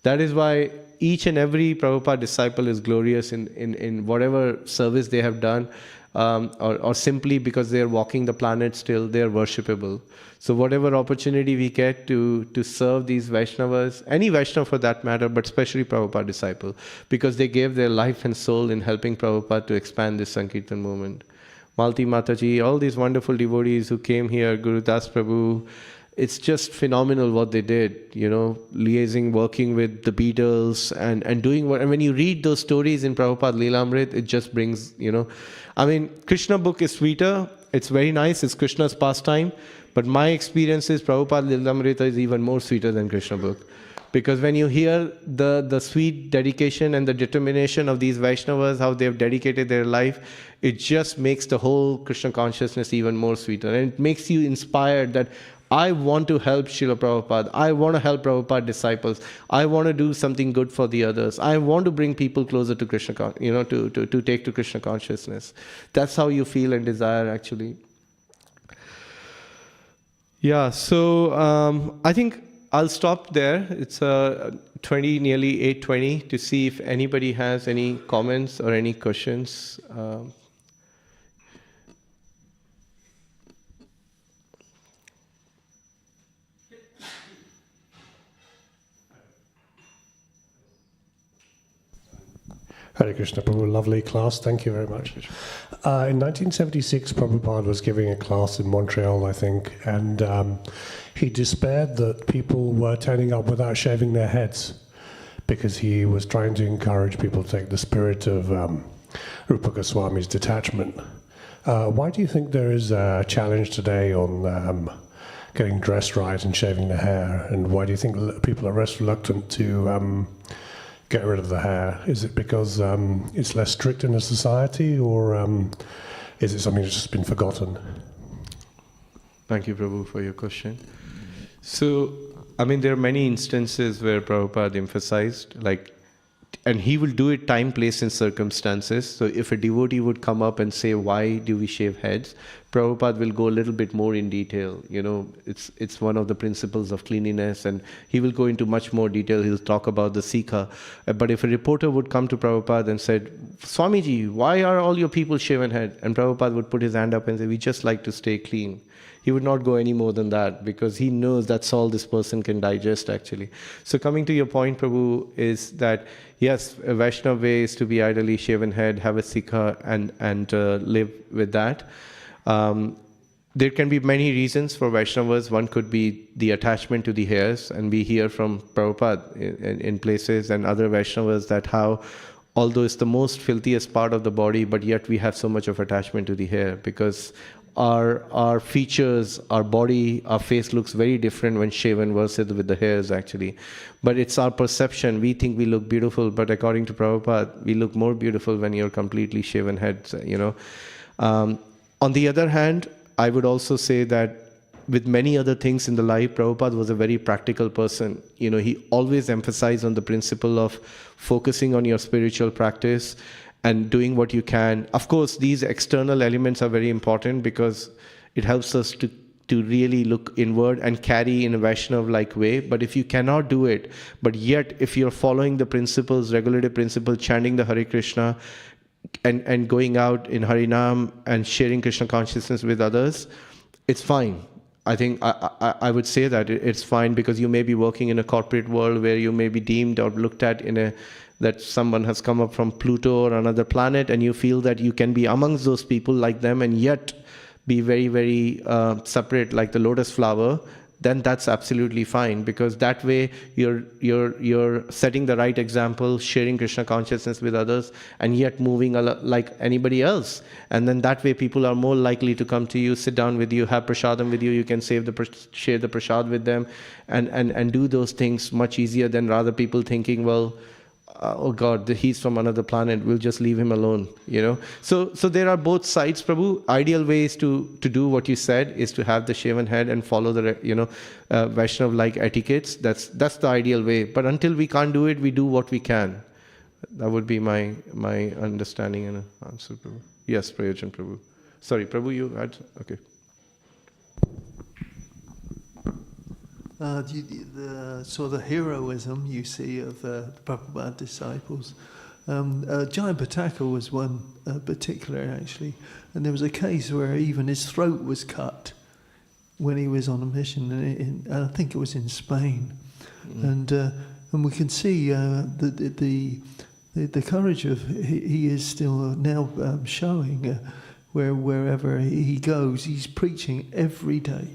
That is why each and every Prabhupada disciple is glorious in whatever service they have done, or simply because they are walking the planet still, they are worshipable. So whatever opportunity we get to serve these Vaishnavas, any Vaishnava for that matter, but especially Prabhupada disciple, because they gave their life and soul in helping Prabhupada to expand this Sankirtan movement. Malti Mataji, all these wonderful devotees who came here, Guru Das Prabhu, it's just phenomenal what they did, liaising, working with the Beatles and doing what, and when you read those stories in Prabhupada Leelamrit, it just brings, Krishna book is sweeter, it's very nice, it's Krishna's pastime, but my experience is Prabhupada Leelamrita is even more sweeter than Krishna book. Because when you hear the sweet dedication and the determination of these Vaishnavas, how they have dedicated their life, it just makes the whole Krishna consciousness even more sweeter. And it makes you inspired that I want to help Srila Prabhupada. I want to help Prabhupada disciples. I want to do something good for the others. I want to bring people closer to Krishna, to take to Krishna consciousness. That's how you feel and desire, actually. Yeah, so I think I'll stop there. It's nearly 8:20, to see if anybody has any comments or any questions. Hare Krishna, Prabhu, lovely class, thank you very much. In 1976, Prabhupada was giving a class in Montreal, I think, and he despaired that people were turning up without shaving their heads, because he was trying to encourage people to take the spirit of Rupa Goswami's detachment. Why do you think there is a challenge today on getting dressed right and shaving the hair, and why do you think people are less reluctant to get rid of the hair? Is it because it's less strict in a society, or is it something that's just been forgotten? Thank you, Prabhu, for your question. So, there are many instances where Prabhupada emphasized, and he will do it time, place, and circumstances. So if a devotee would come up and say, why do we shave heads? Prabhupada will go a little bit more in detail. It's one of the principles of cleanliness, and he will go into much more detail. He'll talk about the Sikha. But if a reporter would come to Prabhupada and said, Swamiji, why are all your people shaven head? And Prabhupada would put his hand up and say, we just like to stay clean. He would not go any more than that, because he knows that's all this person can digest, actually. So coming to your point, Prabhu, is that, yes, a Vaishnava way is to be ideally shaven head, have a Sikha, and live with that. There can be many reasons for Vaishnavas. One could be the attachment to the hairs, and we hear from Prabhupada in places and other Vaishnavas that how, although it's the most filthiest part of the body, but yet we have so much of attachment to the hair, because our features, our body, our face looks very different when shaven versus with the hairs, actually. But it's our perception. We think we look beautiful, but according to Prabhupada, we look more beautiful when you're completely shaven head, On the other hand, I would also say that with many other things in the life, Prabhupada was a very practical person. He always emphasized on the principle of focusing on your spiritual practice and doing what you can. Of course, these external elements are very important, because it helps us to really look inward and carry in a Vaishnava-like way. But if you cannot do it, but yet if you're following the principles, regulative principles, chanting the Hare Krishna, and going out in Harinam and sharing Krishna consciousness with others, it's fine. I think I would say that it's fine, because you may be working in a corporate world where you may be deemed or looked at that someone has come up from Pluto or another planet, and you feel that you can be amongst those people like them and yet be very, very separate, like the lotus flower. Then that's absolutely fine, because that way you're setting the right example, sharing Krishna consciousness with others, and yet moving like anybody else. And then that way people are more likely to come to you, sit down with you, have prasadam with you. You can share the prasad with them, and do those things much easier than rather people thinking, well, oh God, he's from another planet, we'll just leave him alone, So there are both sides, Prabhu. Ideal way is to do what you said, is to have the shaven head and follow the, Vaishnav-like etiquettes. That's the ideal way. But until we can't do it, we do what we can. That would be my understanding and answer, Prabhu. Yes, Prayojan, Prabhu. Sorry, Prabhu, you had, okay. the sort of heroism you see of the Prabhupada disciples. Jaya Pataka was one particular, actually, and there was a case where even his throat was cut when he was on a mission, I think it was in Spain, and we can see the courage of he is still now showing wherever he goes. He's preaching every day.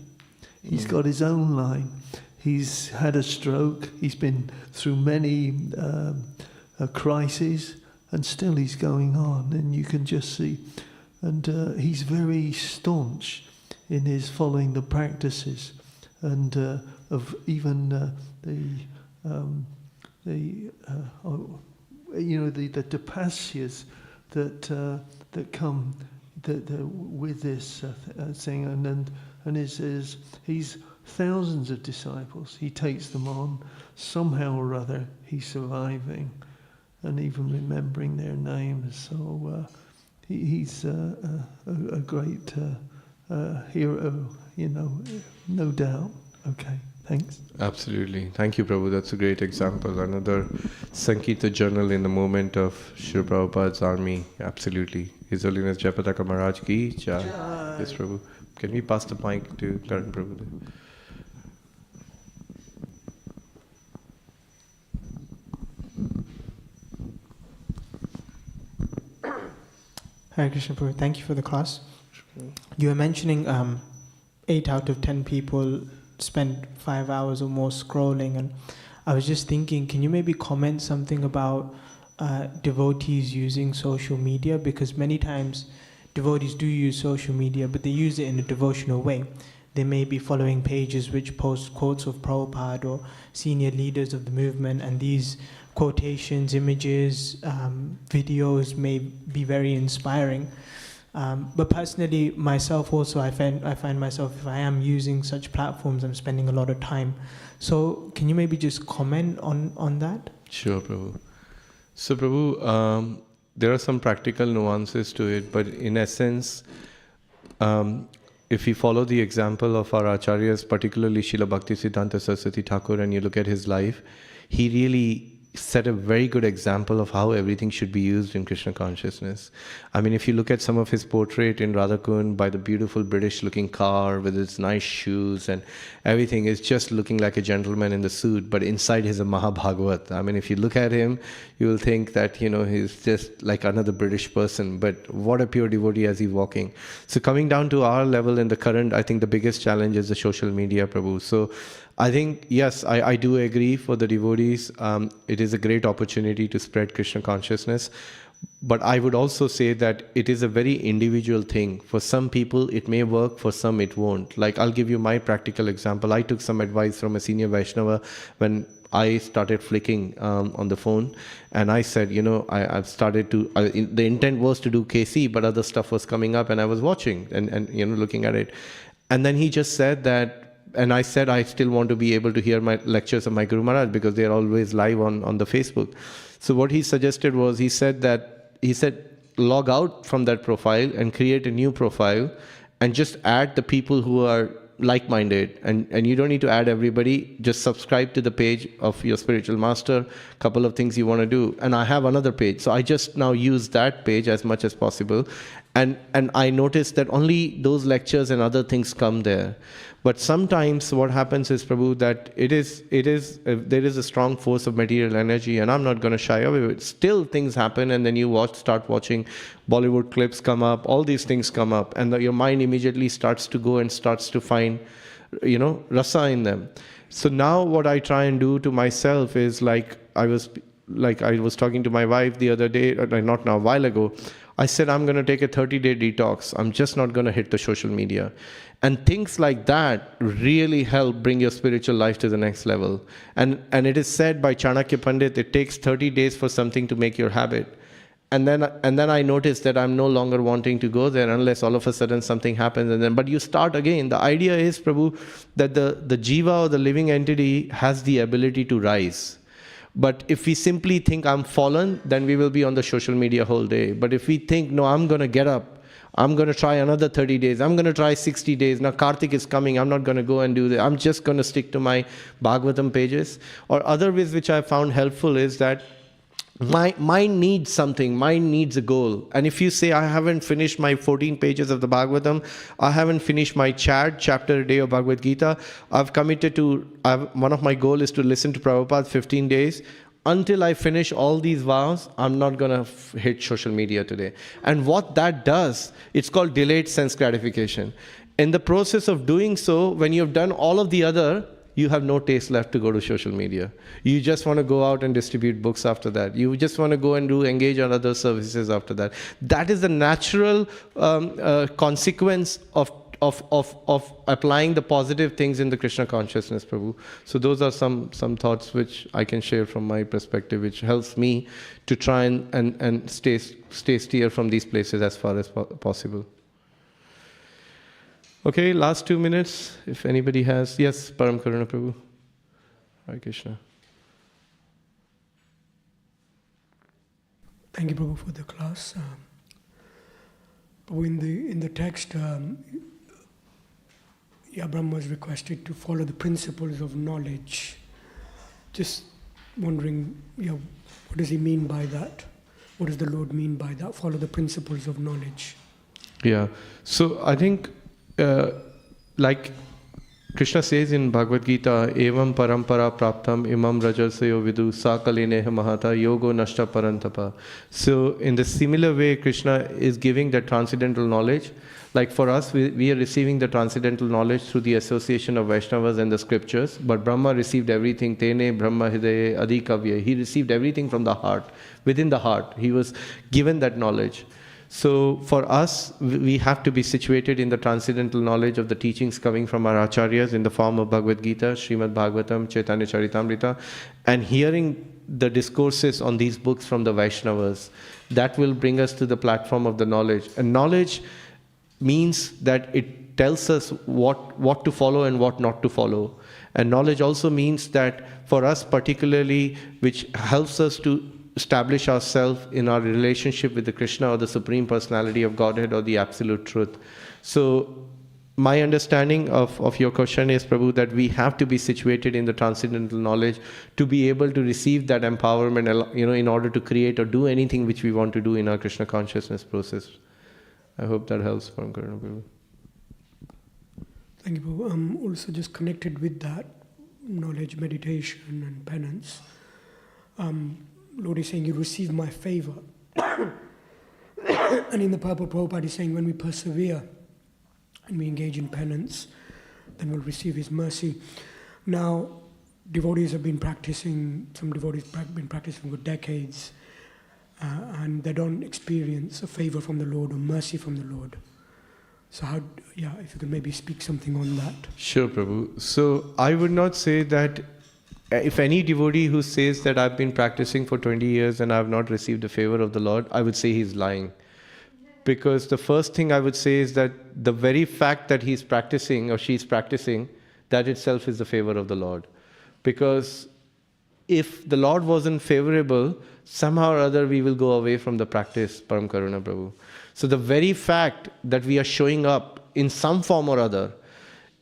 He's got his own line. He's had a stroke. He's been through many crises, and still he's going on. And you can just see, and he's very staunch in his following the practices, and of even the tapasyas that come with this thing, and he's thousands of disciples. He takes them on. Somehow or other, he's surviving, and even remembering their names. So he's a great hero, no doubt. Okay, thanks. Absolutely. Thank you, Prabhu. That's a great example. Another Sankirtan journal in the moment of Srila Prabhupada's army. Absolutely. His Holiness Jayapataka Maharaj ki jai. Yes, Prabhu. Can we pass the mic to Karan Prabhu? Hare Krishna Prabhu, thank you for the class. You were mentioning 8 out of 10 people spend 5 hours or more scrolling, and I was just thinking, can you maybe comment something about devotees using social media? Because many times devotees do use social media, but they use it in a devotional way. They may be following pages which post quotes of Prabhupada or senior leaders of the movement, and these quotations, images, videos may be very inspiring. But personally, myself also, I find myself, if I am using such platforms, I'm spending a lot of time. So can you maybe just comment on that? Sure, Prabhu. So, Prabhu, there are some practical nuances to it, but in essence, if we follow the example of our acharyas, particularly Srila Bhaktivedanta Saraswati Thakur, and you look at his life, he really set a very good example of how everything should be used in Krishna consciousness. I mean, if you look at some of his portrait in Radhakund by the beautiful British-looking car with its nice shoes and everything, is just looking like a gentleman in the suit, but inside he's a Mahabhagavat. I mean, if you look at him, you will think that, he's just like another British person, but what a pure devotee as he's walking. So coming down to our level in the current, I think the biggest challenge is the social media, Prabhu. So I think, yes, I do agree for the devotees. It is a great opportunity to spread Krishna consciousness. But I would also say that it is a very individual thing. For some people, it may work. For some, it won't. Like, I'll give you my practical example. I took some advice from a senior Vaishnava when I started flicking on the phone. And I said, I've started to, the intent was to do KC, but other stuff was coming up and I was watching and looking at it. And then he just said that, and I said, I still want to be able to hear my lectures of my Guru Maharaj because they're always live on the Facebook. So what he suggested was, he said, log out from that profile and create a new profile and just add the people who are like-minded. And you don't need to add everybody. Just subscribe to the page of your spiritual master, couple of things you want to do. And I have another page. So I just now use that page as much as possible. And I noticed that only those lectures and other things come there. But sometimes what happens is, Prabhu, that there is a strong force of material energy, and I'm not going to shy away with it. Still things happen, and then you start watching Bollywood clips come up, all these things come up, and your mind immediately starts to go and starts to find, rasa in them. So now what I try and do to myself is I was talking to my wife the other day, not now, a while ago. I said, I'm going to take a 30-day detox. I'm just not going to hit the social media. And things like that really help bring your spiritual life to the next level. And it is said by Chanakya Pandit, it takes 30 days for something to make your habit. And then I noticed that I'm no longer wanting to go there unless all of a sudden something happens. But you start again. The idea is, Prabhu, that the jiva or the living entity has the ability to rise. But if we simply think I'm fallen, then we will be on the social media whole day. But if we think, no, I'm going to get up, I'm going to try another 30 days. I'm going to try 60 days. Now Kartik is coming. I'm not going to go and do that. I'm just going to stick to my Bhagavatam pages. Or other ways which I found helpful is that my mind needs something. Mind needs a goal. And if you say, I haven't finished my 14 pages of the Bhagavatam, I haven't finished my chapter a day of Bhagavad Gita, I've committed to, one of my goals is to listen to Prabhupada 15 days. Until I finish all these vows, I'm not going to hit social media today. And what that does, it's called delayed sense gratification. In the process of doing so, when you've done all of the other, you have no taste left to go to social media. You just want to go out and distribute books after that. You just want to go and engage on other services after that. That is the natural consequence of applying the positive things in the Krishna consciousness, Prabhu. So those are some thoughts which I can share from my perspective, which helps me to try and stay steer from these places as far as possible. Okay, last 2 minutes, if anybody has. Yes, Param Karuna Prabhu. Hare Krishna. Thank you, Prabhu, for the class. Prabhu, in the text, Brahma was requested to follow the principles of knowledge. Just wondering, what does he mean by that? What does the Lord mean by that? Follow the principles of knowledge. Yeah. So I think, like Krishna says in Bhagavad Gita, Evam parampara praptam imam rajarsayo vidu sakalineha mahata yogo nashta parantapa. So in the similar way, Krishna is giving the transcendental knowledge. Like for us, we are receiving the transcendental knowledge through the association of Vaishnavas and the scriptures. But Brahma received everything, Tene Brahma Hidaye Adi Kavya. He received everything from the heart, within the heart. He was given that knowledge. So for us, we have to be situated in the transcendental knowledge of the teachings coming from our acharyas in the form of Bhagavad Gita, Srimad Bhagavatam, Chaitanya Charitamrita, and hearing the discourses on these books from the Vaishnavas. That will bring us to the platform of the knowledge. And knowledge means that it tells us what to follow and what not to follow. And knowledge also means that for us particularly, which helps us to establish ourselves in our relationship with the Krishna or the Supreme Personality of Godhead or the Absolute Truth. So my understanding of your question is, Prabhu, that we have to be situated in the transcendental knowledge to be able to receive that empowerment, in order to create or do anything which we want to do in our Krishna consciousness process. I hope that helps, Param Karuna Prabhu. Thank you, Prabhu. Also just connected with that knowledge, meditation and penance. Lord is saying, you receive my favor. And in the purport, Prabhupada is saying, when we persevere and we engage in penance, then we'll receive his mercy. Now, devotees have been practicing, some devotees have been practicing for decades, and they don't experience a favor from the Lord or mercy from the Lord. So if you could maybe speak something on that. Sure, Prabhu. So I would not say that if any devotee who says that I've been practicing for 20 years and I have not received the favor of the Lord, I would say he's lying. Because the first thing I would say is that the very fact that he's practicing or she's practicing, that itself is the favor of the Lord. Because if the Lord wasn't favorable, somehow or other we will go away from the practice, Param Karuna Prabhu. So the very fact that we are showing up in some form or other,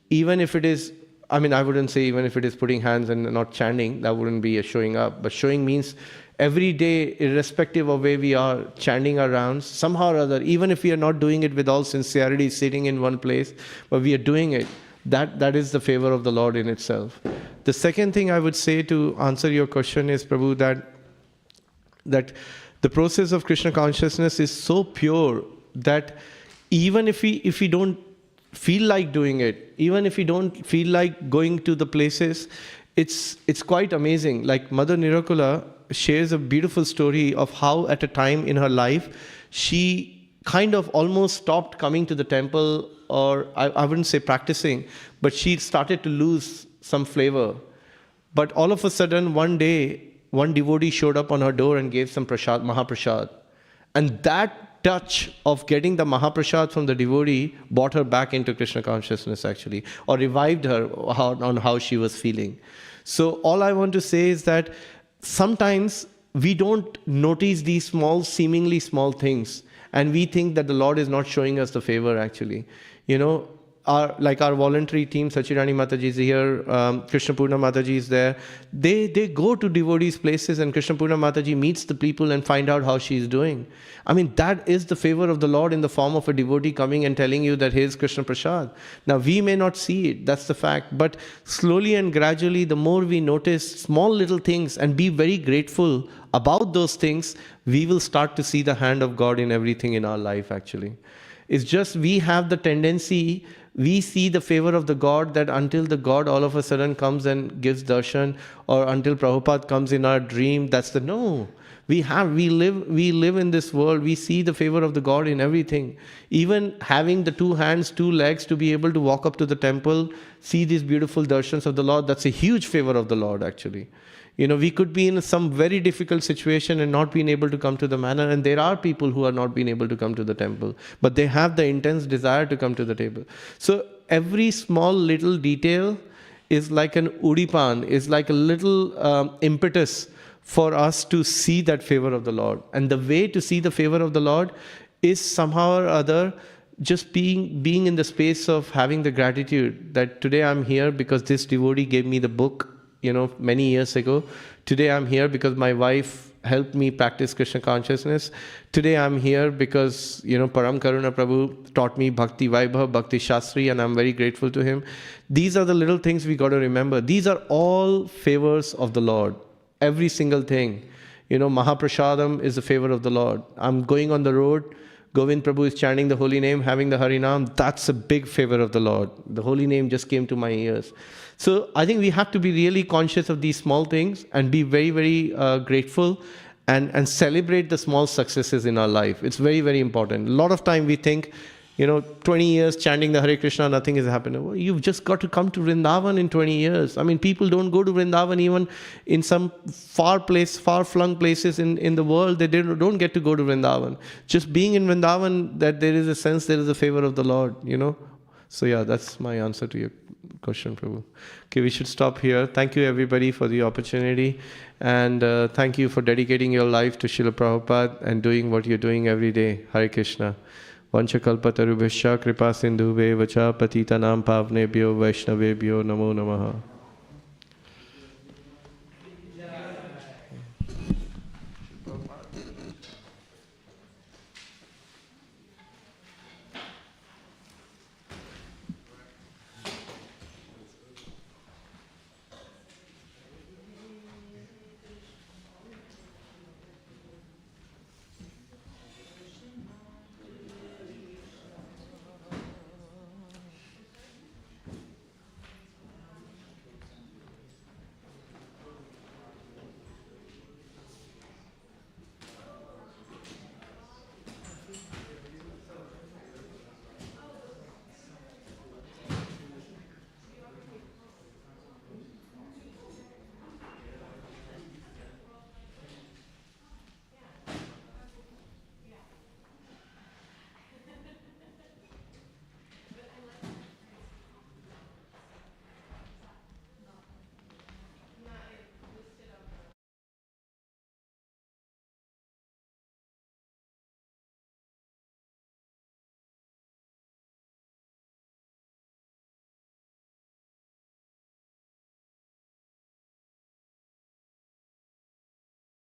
even if it is, I wouldn't say even if it is putting hands and not chanting, that wouldn't be a showing up. But showing means every day, irrespective of where we are, chanting our rounds, somehow or other, even if we are not doing it with all sincerity, sitting in one place, but we are doing it, that is the favor of the Lord in itself. The second thing I would say to answer your question is, Prabhu, that the process of Krishna consciousness is so pure that even if we don't feel like doing it, even if we don't feel like going to the places, it's quite amazing. Like Mother Nirakula shares a beautiful story of how at a time in her life, she kind of almost stopped coming to the temple, or I wouldn't say practicing, but she started to lose some flavor. But all of a sudden, one day, one devotee showed up on her door and gave some prasad, Mahaprasad. And that touch of getting the Mahaprasad from the devotee brought her back into Krishna consciousness actually, or revived her on how she was feeling. So all I want to say is that sometimes we don't notice these seemingly small things. and we think that the Lord is not showing us the favor actually. Our voluntary team, Sachirani Mataji is here, Krishna Purna Mataji is there. They go to devotees' places, and Krishna Purna Mataji meets the people and find out how she is doing. I mean, that is the favor of the Lord in the form of a devotee coming and telling you that here's Krishna Prasad. Now, we may not see it, that's the fact. But slowly and gradually, the more we notice small little things and be very grateful about those things, we will start to see the hand of God in everything in our life actually. It's just we have the tendency, we see the favor of the God that until the God all of a sudden comes and gives darshan, or until Prabhupada comes in our dream, that's the no. We live in this world, we see the favor of the God in everything. Even having the 2 hands, 2 legs to be able to walk up to the temple, see these beautiful darshans of the Lord, that's a huge favor of the Lord actually. We could be in some very difficult situation and not being able to come to the manor, and there are people who are not being able to come to the temple, but they have the intense desire to come to the table. So every small little detail is like an udipan, is like a little impetus for us to see that favor of the Lord. And the way to see the favor of the Lord is somehow or other just being in the space of having the gratitude that today I'm here because this devotee gave me the book, many years ago. Today I'm here because my wife helped me practice Krishna consciousness. Today I'm here because, Param Karuna Prabhu taught me Bhakti Vaibhav, Bhakti Shastri, and I'm very grateful to him. These are the little things we got to remember. These are all favors of the Lord. Every single thing. Mahaprasadam is a favor of the Lord. I'm going on the road, Govind Prabhu is chanting the holy name, having the Harinam. That's a big favor of the Lord. The holy name just came to my ears. So I think we have to be really conscious of these small things and be very, very grateful and celebrate the small successes in our life. It's very, very important. A lot of time we think, 20 years chanting the Hare Krishna, nothing is happening. Well, you've just got to come to Vrindavan in 20 years. I mean, people don't go to Vrindavan even in some far-flung places in the world. They don't get to go to Vrindavan. Just being in Vrindavan, that there is a sense there is a favor of the Lord, So yeah, that's my answer to your question, Prabhu. Okay, we should stop here. Thank you everybody for the opportunity. And thank you for dedicating your life to Srila Prabhupada and doing what you're doing every day. Hare Krishna. Vanchakalpatarubhasya kripa sindhuve vacha patitanam pavnebhyo vaishnavebhyo namo namaha.